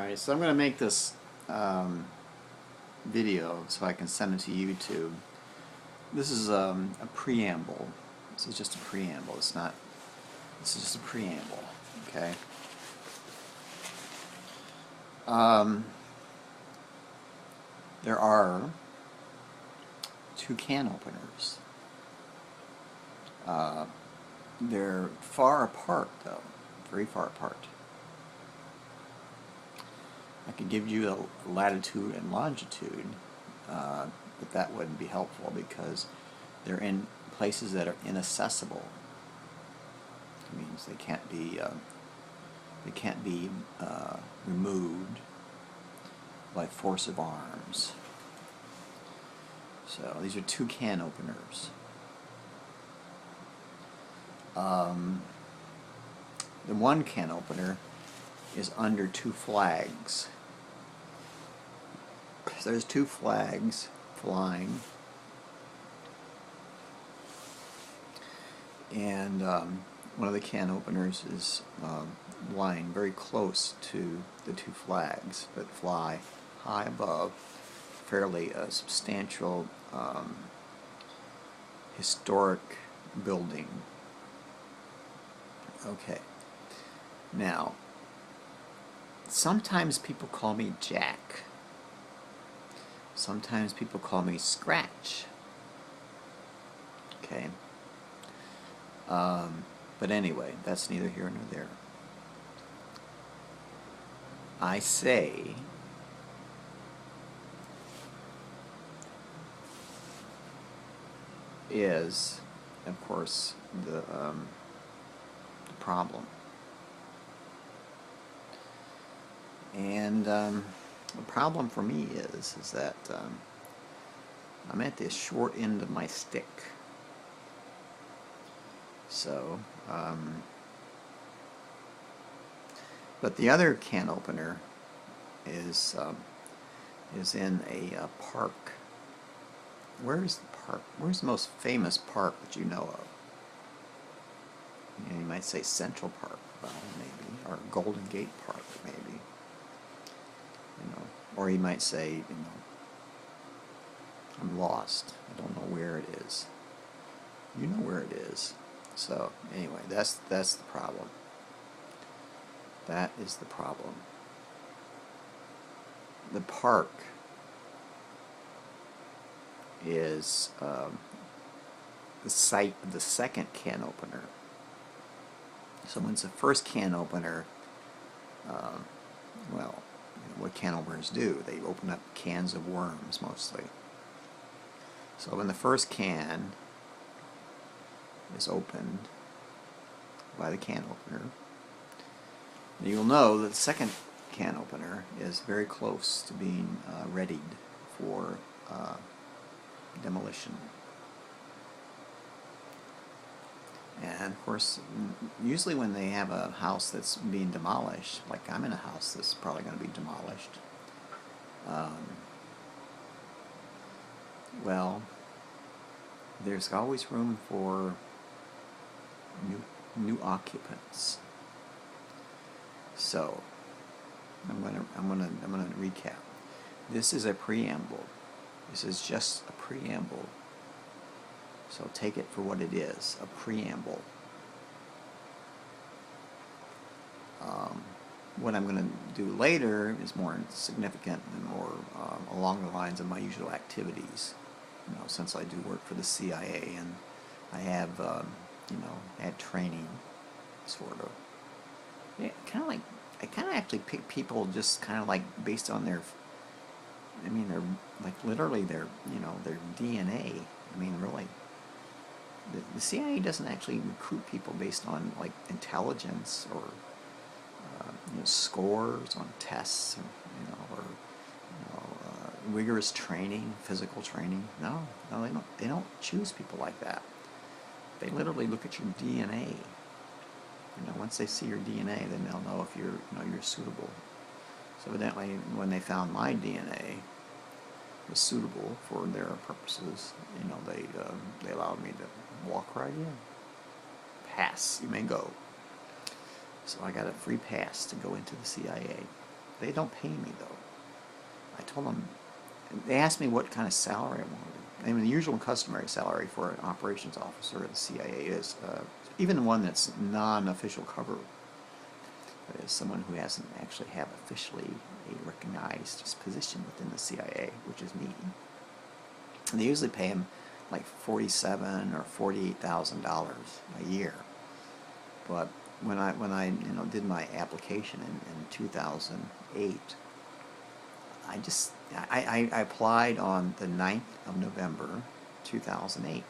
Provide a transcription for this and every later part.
Alright, so I'm going to make this video so I can send it to YouTube. This is a preamble. This is just a preamble. It's not, this is just a preamble, okay? There are two can openers. They're far apart, though, very far apart. I could give you a latitude and longitude, but that wouldn't be helpful because they're in places that are inaccessible. It means they can't be removed by force of arms. So these are two can openers. The one can opener is under two flags. So there's two flags flying, and one of the can openers is lying very close to the two flags that fly high above fairly substantial historic building. Okay, now sometimes people call me Jack. Sometimes people call me Scratch. Okay. But anyway, that's neither here nor there. I say is, of course, the problem. And the problem for me is that I'm at the short end of my stick. So, but the other can opener is in a park. Where's the park? Where's the most famous park that you know of? You might say Central Park, well, maybe, or Golden Gate Park, maybe. Or you might say, I'm lost. I don't know where it is. You know where it is. So anyway, that's the problem. That is the problem. The park is the site of the second can opener. So when it's the first can opener, well, what can openers do? They open up cans of worms mostly. So when the first can is opened by the can opener, you'll know that the second can opener is very close to being readied for demolition. And of course, usually when they have a house that's being demolished, like I'm in a house that's probably going to be demolished, well, there's always room for new occupants. So I'm gonna recap. This is a preamble. This is just a preamble. So take it for what it is, a preamble. What I'm going to do later is more significant and more along the lines of my usual activities. Since I do work for the CIA and I have, had training, sort of. Yeah, I kind of actually pick people just kind of like based on their, they're like literally their DNA. Really. The CIA doesn't actually recruit people based on like intelligence or scores on tests, or rigorous training, physical training. No, they don't. They don't choose people like that. They literally look at your DNA. Once they see your DNA, then they'll know if you're suitable. So evidently, when they found my DNA was suitable for their purposes, they allowed me to walk right in. Pass, you may go. So I got a free pass to go into the CIA. They don't pay me though. I told them, they asked me what kind of salary I wanted. I mean, the usual and customary salary for an operations officer at the CIA is, even one that's non-official cover, that is someone who hasn't actually have officially a recognized position within the CIA, which is me. And they usually pay him like $47,000 or $48,000 a year. But when I did my application in 2008, I applied on the 9th of November 2008.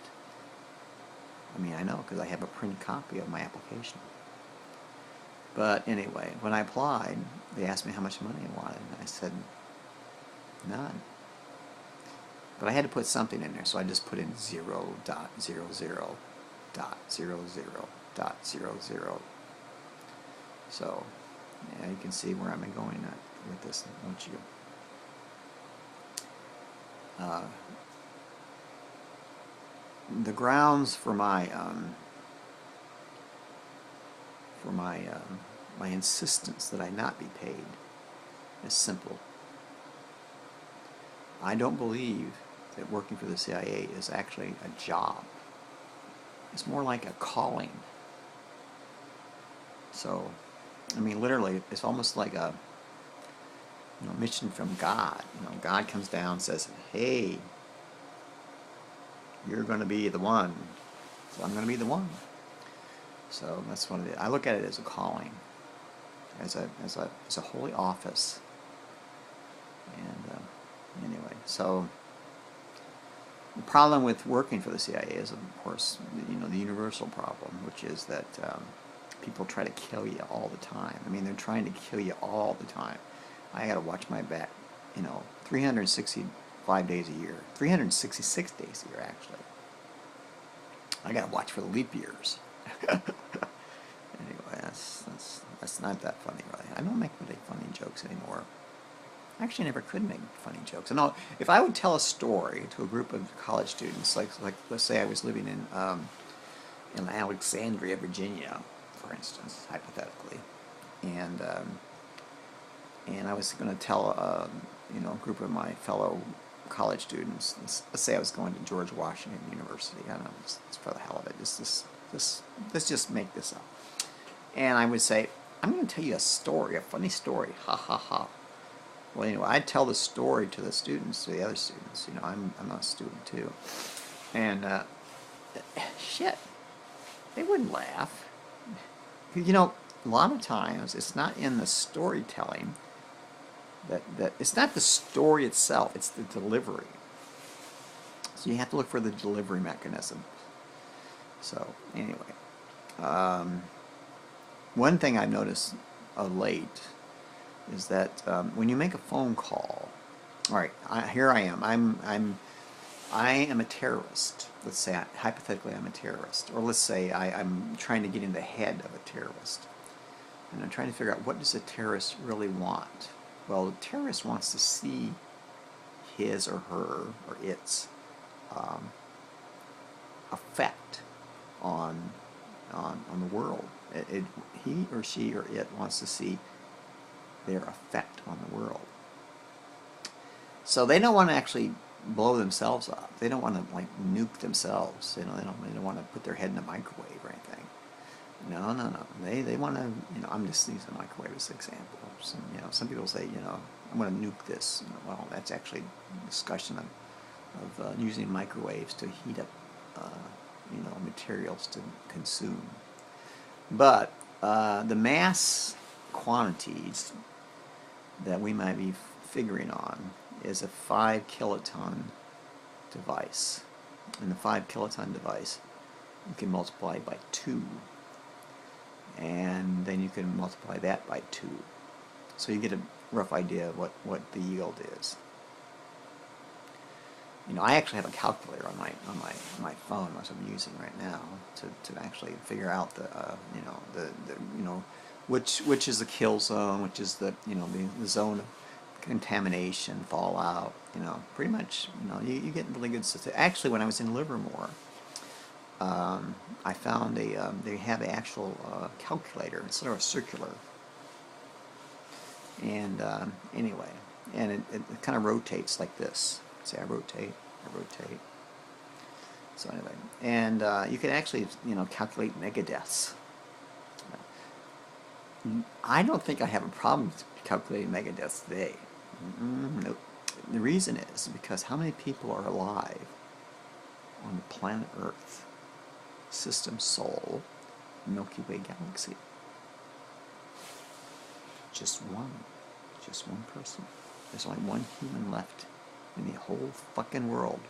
I mean, I know because I have a print copy of my application. But anyway, when I applied, they asked me how much money I wanted, and I said none. But I had to put something in there, so I just put in 0.00.00.00. So, yeah, you can see where I'm going with this, don't you? The grounds for my my insistence that I not be paid is simple. I don't believe that working for the CIA is actually a job. It's more like a calling. So, I mean, literally, it's almost like a mission from God. God comes down and says, "Hey, you're going to be the one, so I'm going to be the one." So that's what it is. I look at it as a calling, as a holy office. And anyway, so the problem with working for the CIA is, of course, the universal problem, which is that people try to kill you all the time. I mean, they're trying to kill you all the time. I got to watch my back, 365 days a year, 366 days a year, actually. I got to watch for the leap years. Anyway, that's not that funny, really. I don't make really funny jokes anymore. I actually never could make funny jokes. And if I would tell a story to a group of college students, like let's say I was living in Alexandria, Virginia, for instance, hypothetically, and I was going to tell a group of my fellow college students. Let's say I was going to George Washington University. I don't know, just for the hell of it. Let's just make this up. And I would say, I'm going to tell you a story, a funny story. Ha ha ha. Well, anyway, I'd tell the story to the students, to the other students. I'm a student too. And shit, they wouldn't laugh. A lot of times it's not in the storytelling. That it's not the story itself, it's the delivery. So you have to look for the delivery mechanism. So anyway, one thing I've noticed of late is that when you make a phone call, all right, here I am. I am a terrorist. Let's say hypothetically I'm a terrorist, or let's say I'm trying to get in the head of a terrorist, and I'm trying to figure out what does a terrorist really want. Well, the terrorist wants to see his or her or its effect on the world. He or she or it wants to see their effect on the world. So they don't want to actually blow themselves up. They don't want to nuke themselves. They don't want to put their head in a microwave or anything. No. They want to. I'm just using the microwave as an example. Some people say, I'm going to nuke this. Well, that's actually a discussion of using microwaves to heat up, materials to consume. But the mass quantities that we might be figuring on is a 5 kiloton device. And the 5 kiloton device, you can multiply by 2. And then you can multiply that by 2. So you get a rough idea of what the yield is. I actually have a calculator on my phone, which I'm using right now, to actually figure out which is the kill zone, which is the the zone of contamination, fallout. Pretty much you get really good statistics. Actually, when I was in Livermore, I found they have an actual calculator instead of a circular. And anyway, and it kind of rotates like this. See, I rotate, I rotate. So anyway, and you can actually, calculate megadeaths. I don't think I have a problem calculating megadeaths today. Nope. The reason is because how many people are alive on the planet Earth, system Sol, Milky Way galaxy? Just one. Just one person. There's only one human left in the whole fucking world.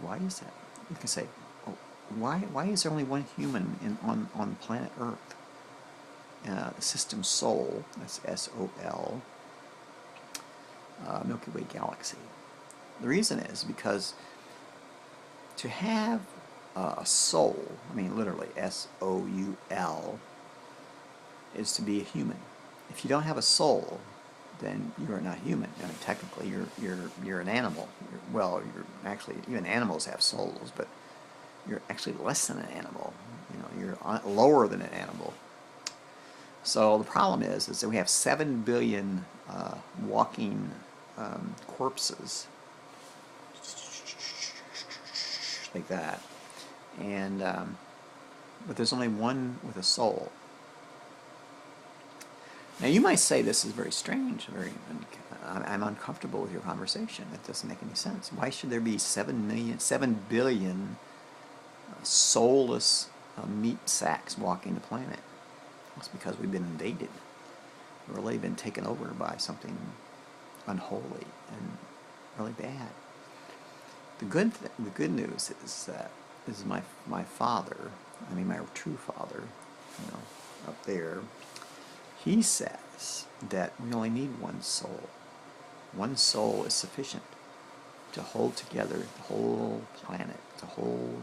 Why is that? You can say, oh, why is there only one human on planet Earth? System Sol, that's S-O-L, Milky Way galaxy. The reason is because to have a soul, I mean literally S-O-U-L, is to be a human. If you don't have a soul, then you are not human. I mean, technically, you're an animal. You're actually, even animals have souls, but you're actually less than an animal. You're lower than an animal. So the problem is that we have 7 billion walking corpses like that, and but there's only one with a soul. Now you might say this is very strange. I'm uncomfortable with your conversation. It doesn't make any sense. Why should there be 7 billion soulless meat sacks walking the planet? It's because we've been invaded. We've really been taken over by something unholy and really bad. The good news is that my father, I mean my true father, up there, he says that we only need one soul. One soul is sufficient to hold together the whole planet, the whole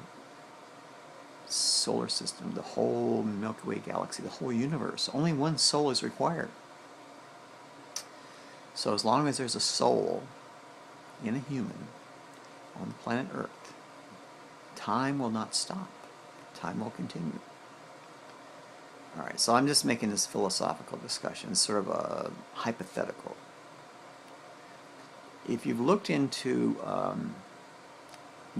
solar system, the whole Milky Way galaxy, the whole universe. Only one soul is required. So as long as there's a soul in a human on the planet Earth, time will not stop. Time will continue. Alright, so I'm just making this philosophical discussion, sort of a hypothetical. If you've looked into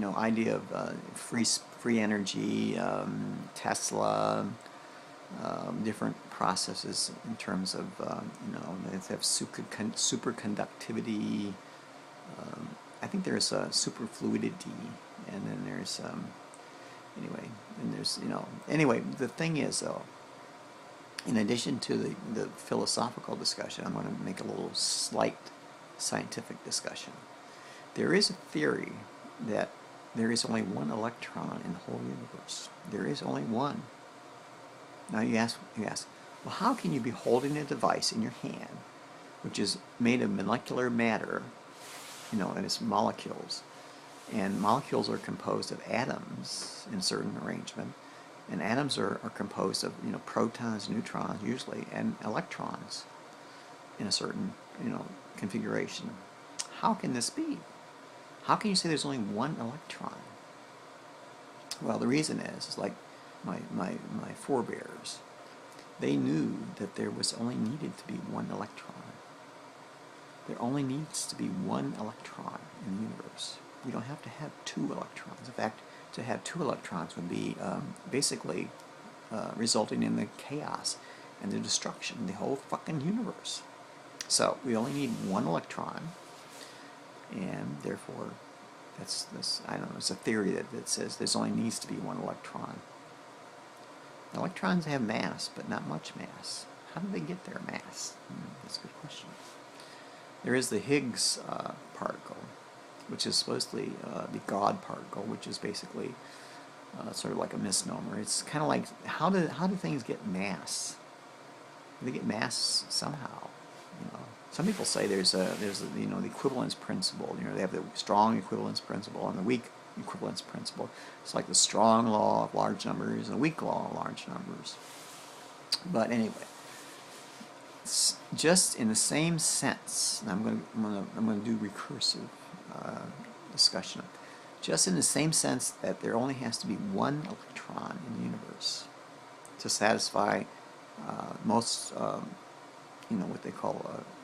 idea of free energy, Tesla, different processes in terms of they have superconductivity. I think there's superfluidity, and then there's anyway. The thing is though, in addition to the philosophical discussion, I'm going to make a little slight scientific discussion. There is a theory that there is only one electron in the whole universe. There is only one. Now you ask, well, how can you be holding a device in your hand, which is made of molecular matter, and it's molecules, and molecules are composed of atoms in a certain arrangement, and atoms are composed of protons, neutrons usually, and electrons in a certain configuration. How can this be? How can you say there's only one electron? Well, the reason is like my forebears. They knew that there was only needed to be one electron. There only needs to be one electron in the universe. We don't have to have 2 electrons. In fact, to have 2 electrons would be basically resulting in the chaos and the destruction of the whole fucking universe. So we only need 1 electron, and therefore that's I don't know, it's a theory that says there only needs to be 1 electron. Electrons have mass, but not much mass. How do they get their mass? That's a good question. There is the Higgs particle, which is supposedly the God particle, which is basically sort of like a misnomer. It's kind of like, how do things get mass? They get mass somehow. Some people say there's the equivalence principle. They have the strong equivalence principle and the weak equivalence principle. It's like the strong law of large numbers and the weak law of large numbers. But anyway, it's just in the same sense, and I'm going to do recursive discussion. Just in the same sense that there only has to be 1 electron in the universe to satisfy most you know, what they call